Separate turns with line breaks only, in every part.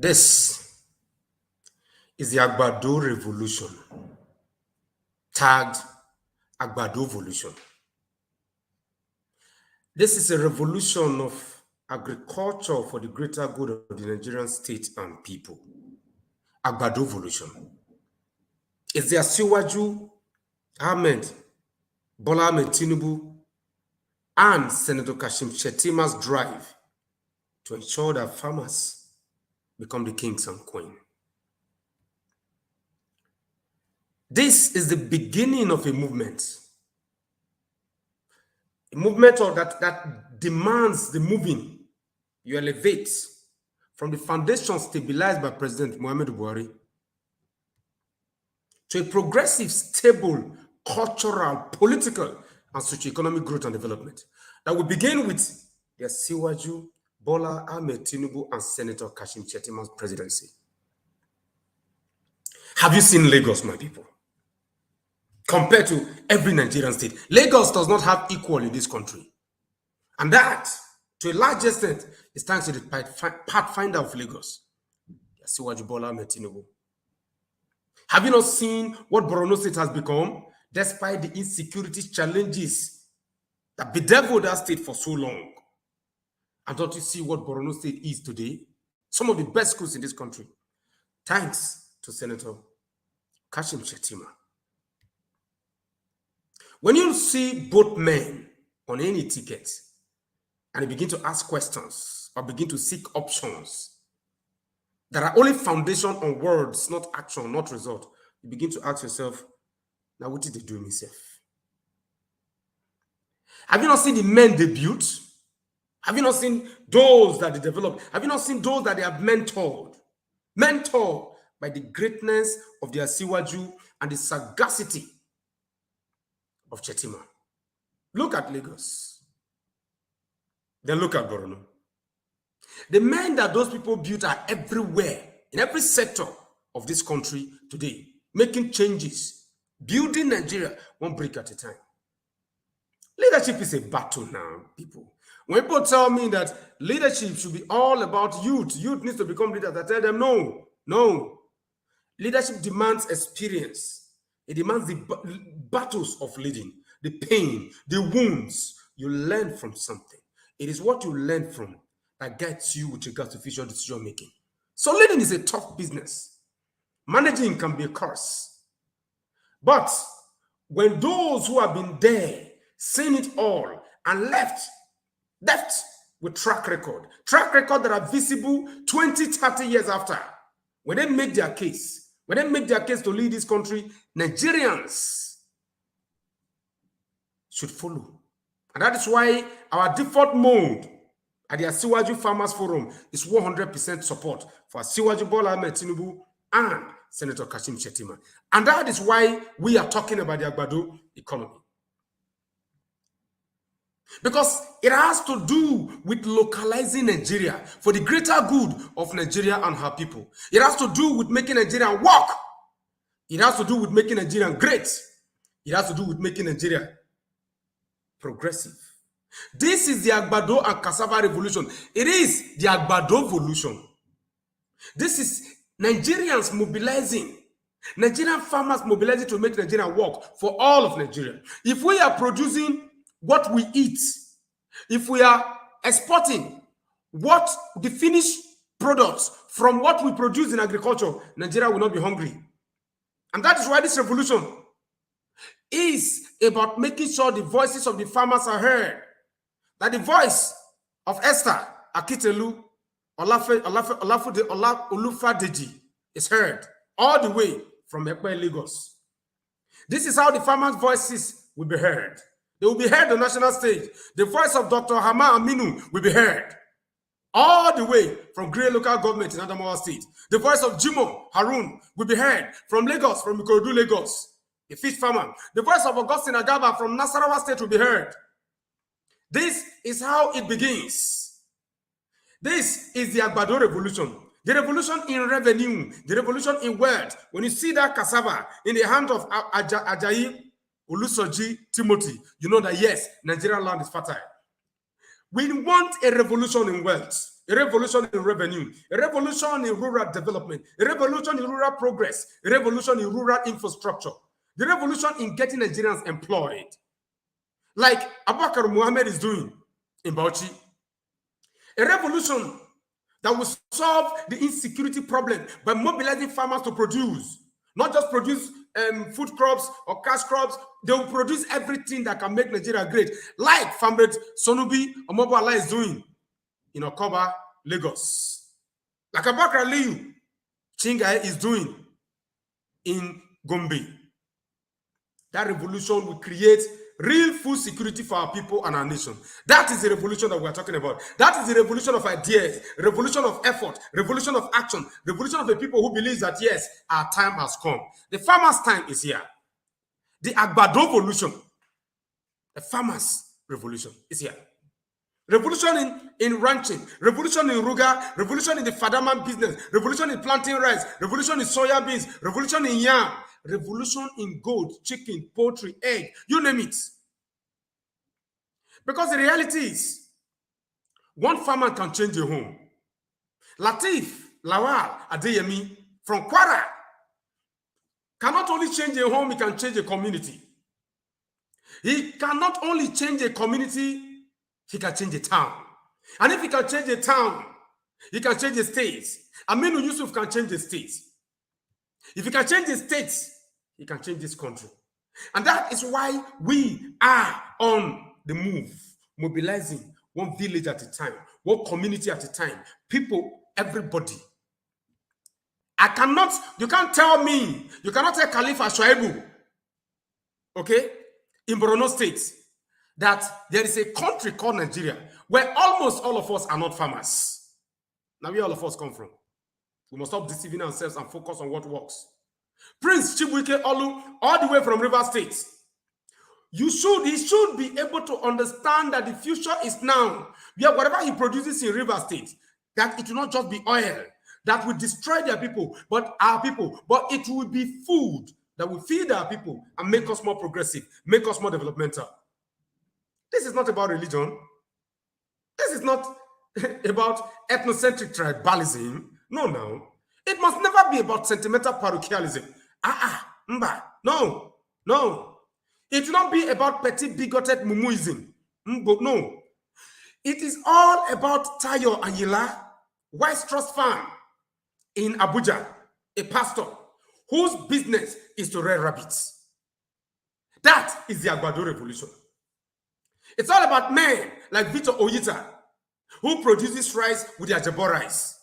This is the Agbado revolution, tagged Agbado Evolution. This is a revolution of agriculture for the greater good of the Nigerian state and people. Agbado Evolution. It's the Asiwaju, Ahmed, Bola, Tinubu, and Senator Kashim Shettima's drive to ensure that farmers become the kings and queens. This is the beginning of a movement that demands the moving. You elevate from the foundation stabilized by President Muhammadu Buhari to a progressive, stable, cultural, political, and socio-economic growth and development that will begin with the Asiwaju, Bola, Ahmed, Tinubu, and Senator Kashim Shettima's presidency. Have you seen Lagos, my people? Compared to every Nigerian state, Lagos does not have equal in this country. And that, to a large extent, is thanks to the pathfinder of Lagos, Asiwaju Bola Ahmed Tinubu. Have you not seen what Borno state has become, despite the insecurity challenges that bedeviled that state for so long? And don't you see what Borno state is today? Some of the best schools in this country, thanks to Senator Kashim Shettima. When you see both men on any ticket and you begin to ask questions or begin to seek options that are only foundation on words, not action, not result, you begin to ask yourself, now what did they do myself? Have you not seen the men they built? Have you not seen those that they developed? Have you not seen those that they have mentored? Mentored by the greatness of the Asiwaju and the sagacity of Shettima. Look at Lagos. Then look at Borno. The men that those people built are everywhere, in every sector of this country today, making changes, building Nigeria one brick at a time. Leadership is a battle now, people. When people tell me that leadership should be all about youth needs to become leaders, I tell them no. Leadership demands experience. It demands the battles of leading, the pain, the wounds. You learn from something. It is what you learn from that gets you with regards to future decision making. So leading is a tough business. Managing can be a curse. But when those who have been there, seen it all, and left with track record that are visible 20, 30 years after, when they make their case, to lead this country, Nigerians should follow. And that is why our default mode at the Asiwaju Farmers Forum is 100% support for Asiwaju Bola Ahmed Tinubu and Senator Kashim Shettima. And that is why we are talking about the Agbado economy. Because it has to do with localizing Nigeria for the greater good of Nigeria and her people. It has to do with making Nigeria work. It has to do with making Nigeria great. It has to do with making Nigeria progressive. This is the Agbado and Cassava revolution. It is the Agbado evolution. This is Nigerians mobilizing. Nigerian farmers mobilizing to make Nigeria work for all of Nigeria. If we are producing what we eat, if we are exporting what the finished products from what we produce in agriculture, Nigeria will not be hungry. And that is why this revolution is about making sure the voices of the farmers are heard. That the voice of Esther Akitelu Olufadeji is heard all the way from Ekpe, Lagos. This is how the farmers' voices will be heard. They will be heard on the national stage. The voice of Dr. Hama Aminu will be heard all the way from Grey local government in Adamawa State. The voice of Jimo Harun will be heard from Lagos, from Ikorodu, Lagos, a fish farmer. The voice of Augustine Agaba from Nasarawa State will be heard. This is how it begins. This is the Agbado revolution. The revolution in revenue, the revolution in wealth. When you see that cassava in the hand of Ajayi Olusoji Timothy, you know that yes, Nigerian land is fertile. We want a revolution in wealth. a revolution in revenue, a revolution in rural development, a revolution in rural progress, a revolution in rural infrastructure, the revolution in getting Nigerians employed, like Abubakar Muhammad is doing in Bauchi. A revolution that will solve the insecurity problem by mobilizing farmers to produce, not just produce food crops or cash crops. They will produce everything that can make Nigeria great, like Farmers Sonubi or Mobile is doing in Okoba, Lagos, like Abubakar Liu Chingai is doing in Gombe. That revolution will create real food security for our people and our nation. That is the revolution that we're talking about. That is the revolution of ideas, revolution of effort, revolution of action, revolution of the people who believe that, yes, our time has come. The farmers' time is here. The Agbado revolution, the farmers' revolution is here. Revolution in ranching, revolution in Ruga, revolution in the Fadaman business, revolution in planting rice, revolution in soya beans, revolution in yam, revolution in goat, chicken, poultry, egg, you name it. Because the reality is, one farmer can change a home. Latif Lawal Adeyemi from Kwara cannot only change a home, he can change a community. He can not only change a community, he can change a town. And if he can change a town, he can change a state. Aminu Yusuf can change the state. If he can change the state, he can change this country. And that is why we are on the move, mobilizing one village at a time, one community at a time, people, everybody. You can't tell me, you cannot tell Khalifa Shuaibu, okay, in Borno State, that there is a country called Nigeria where almost all of us are not farmers. Now, where all of us come from? We must stop deceiving ourselves and focus on what works. Prince Chibuike Olu, all the way from River State. He should be able to understand that the future is now. Where whatever he produces in River State, that it will not just be oil that will destroy their people, but our people, but it will be food that will feed our people and make us more progressive, make us more developmental. This is not about religion. This is not about ethnocentric tribalism. No. It must never be about sentimental parochialism. No. It will not be about petty bigoted mumuism. No. It is all about Tayo Anyila, Wise Trust Farm in Abuja, a pastor whose business is to rear rabbits. That is the Agbado revolution. It's all about men like Victor Oyita, who produces rice with their Jabo rice.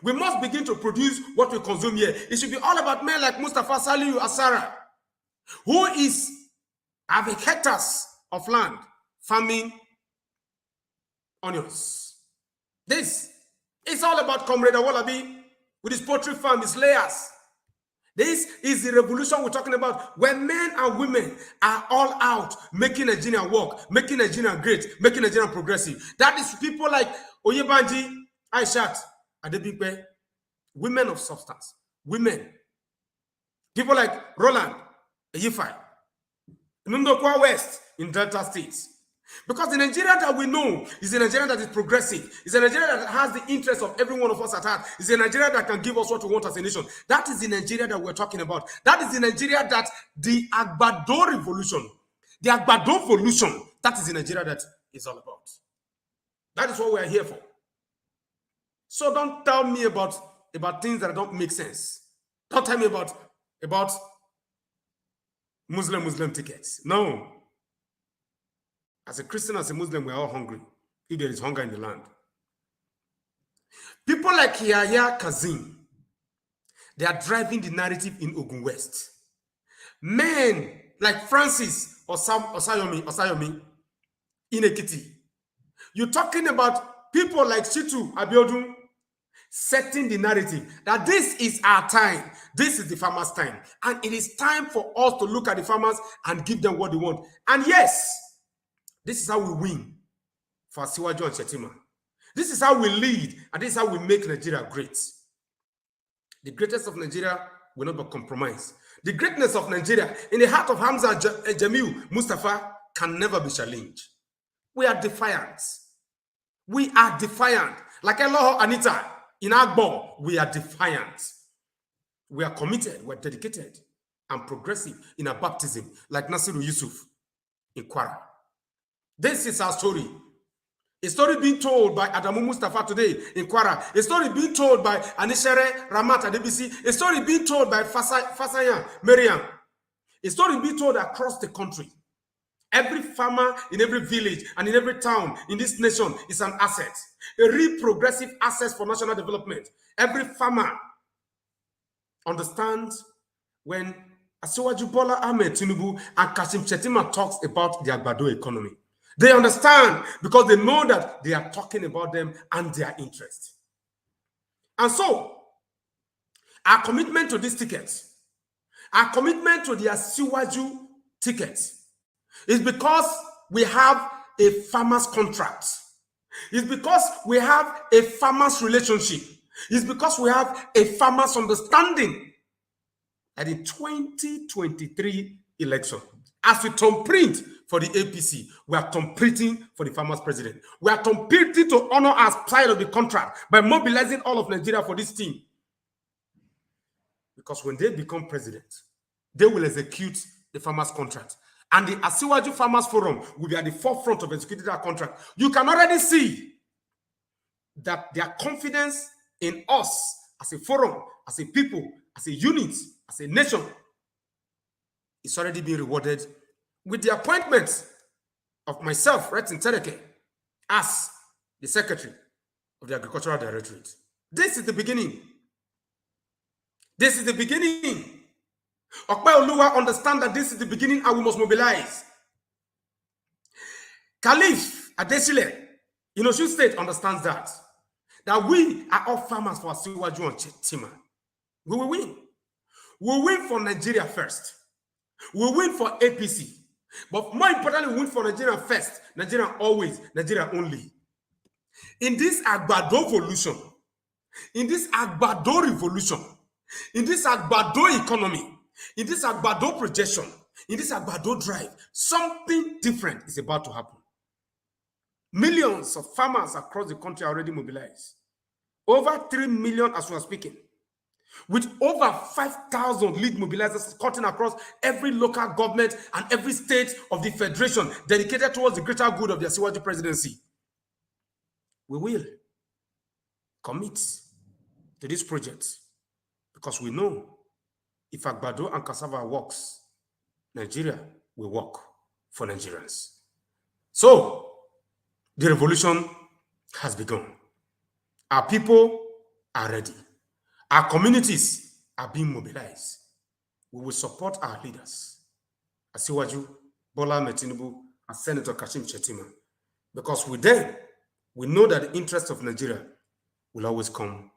We must begin to produce what we consume here. It should be all about men like Mustafa Saliu Asara, who is having hectares of land farming onions. This is all about Comrade Awolabi with his poultry farm, his layers. This is the revolution we're talking about, where men and women are all out making Nigeria work, making Nigeria great, making Nigeria progressive. That is people like Oyebanji, Aishat, Adebipe, women of substance, women. People like Roland, Eyifai, Nundokwa West in Delta States. Because the Nigeria that we know is a Nigeria that is progressive. It's a Nigeria that has the interest of every one of us at heart. It's a Nigeria that can give us what we want as a nation. That is the Nigeria that we're talking about. That is the Nigeria that the Agbado revolution, the Agbado revolution, that is the Nigeria that is all about. That is what we are here for. So don't tell me about things that don't make sense. Don't tell me about Muslim tickets. No. As a Christian, as a Muslim, we're all hungry. If there is hunger in the land. People like Yahya Kazim, they are driving the narrative in Ogun West. Men like Francis Osayomi in Ekiti. You're talking about people like Shitu Abiodun setting the narrative that this is our time. This is the farmers' time. And it is time for us to look at the farmers and give them what they want. And yes, this is how we win for Asiwaju and Shettima. This is how we lead, and this is how we make Nigeria great. The greatness of Nigeria will not be compromised. The greatness of Nigeria in the heart of Hamza Jamil Mustafa can never be challenged. We are defiant. We are defiant. Like Eloho Anita in Agbado, we are defiant. We are committed, we're dedicated and progressive in our baptism, like Nasiru Yusuf in Kwara. This is our story. A story being told by Adamu Mustafa today in Kwara. A story being told by Anishere Ramat at DBC. A story being told by Fasaya Miriam. A story being told across the country. Every farmer in every village and in every town in this nation is an asset. A real progressive asset for national development. Every farmer understands when Asiwaju Bola, Ahmed, Tinubu, and Kashim Shettima talks about the Agbado economy. They understand because they know that they are talking about them and their interest. And so, our commitment to these tickets, our commitment to the Asiwaju tickets, is because we have a farmer's contract. It's because we have a farmer's relationship. It's because we have a farmer's understanding. At the 2023 election, as we thumbprint for the APC, we are thumbprinting for the farmer's president. We are thumbprinting to honor our side of the contract by mobilizing all of Nigeria for this team. Because when they become president, they will execute the farmer's contract. And the Asiwaju Farmers Forum will be at the forefront of executing that contract. You can already see that their confidence in us as a forum, as a people, as a unit, as a nation, is already being rewarded with the appointment of myself, Retin Tereke, as the Secretary of the Agricultural Directorate. This is the beginning. This is the beginning. Okpa understand that this is the beginning and we must mobilize. Caliph Adesile, in Osun State, understands that we are all farmers for Asiwaju and Shettima. We will win. We will win for Nigeria first. We will win for APC. But more importantly, we win for Nigeria first. Nigeria always. Nigeria only. In this Agbado revolution, in this Agbado revolution, in this Agbado economy, in this Agbado projection, in this Agbado drive, something different is about to happen. Millions of farmers across the country are already mobilized. Over 3 million as we are speaking. With over 5,000 lead mobilizers cutting across every local government and every state of the federation dedicated towards the greater good of the Asiwaju presidency. We will commit to this project because we know if Agbado and Cassava works, Nigeria will work for Nigerians. So, the revolution has begun. Our people are ready. Our communities are being mobilized. We will support our leaders, Asiwaju, Bola, Ahmed, Tinubu, and Senator Kashim Shettima, because with them, we know that the interest of Nigeria will always come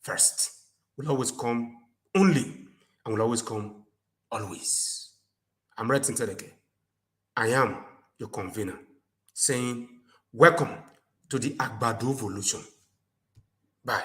first, will always come only, and will always come always. I'm Retin Tereke. I am your convener, saying, welcome to the Agbado revolution. Bye.